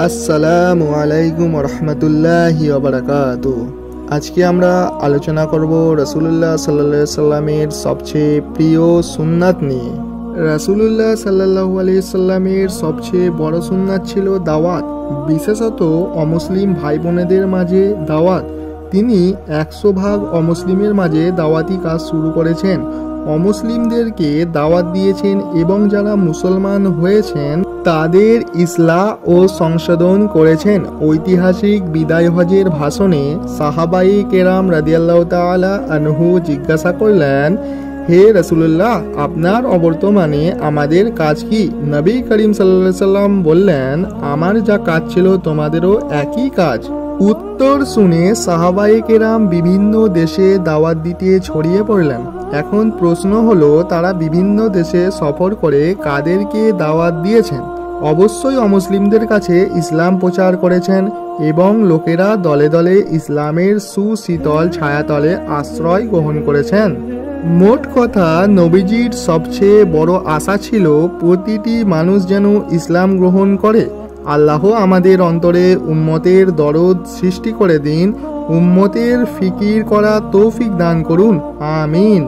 আসসালামু আলাইকুম রহমতুল্লাহি ওয়া বারাকাতুহু। আজকে আমরা আলোচনা করব রাসূলুল্লাহ সাল্লাল্লাহু আলাইহি সাল্লামের সবচেয়ে প্রিয় সুন্নাত নিয়ে। রাসূলুল্লাহ সাল্লাল্লাহু আলাইহি সাল্লামের সবচেয়ে বড় সুন্নাত ছিল দাওয়াত, বিশেষত অমুসলিম ভাই বোনেদের মাঝে দাওয়াত। তিনি 100 অমুসলিমের মাঝে দাওয়াতি কাজ শুরু করেছেন, অমুসলিমদেরকে দাওয়াত দিয়েছেন এবং যারা মুসলমান হয়েছেন তাদের ইসলাহ ও সংশোধন করেছেন। ঐতিহাসিক বিদায় হজের ভাষণে সাহাবায়ে কেরাম রাদিয়াল্লাহু তাআলা আনহু জিজ্ঞাসা করলেন, হে রাসূলুল্লাহ, আপনার অবর্তমানে আমাদের কাজ কি? নবী করিম সাল্লাল্লাহু আলাইহি সাল্লাম বললেন, আমার যা কাজ ছিল তোমাদেরও একই কাজ। উত্তর শুনে সাহাবায়ে কেরাম বিভিন্ন দেশে দাওয়াত দিতে ছড়িয়ে পড়লেন। এখন প্রশ্ন হলো, তারা বিভিন্ন দেশে সফর করে কাদেরকে দাওয়াত দিয়েছেন? অবশ্যই অমুসলিমদের কাছে ইসলাম প্রচার করেছেন এবং লোকেরা দলে দলে ইসলামের সুশীতল ছায়াতলে আশ্রয় গ্রহণ করেছেন। মোট কথা, নবীজির সবচেয়ে বড় আশা ছিল প্রতিটি মানুষ যেন ইসলাম গ্রহণ করে। আল্লাহ আমাদের অন্তরে উম্মতের দরদ সৃষ্টি করে দিন, উম্মতের ফিকির করা তৌফিক দান করুন, আমিন।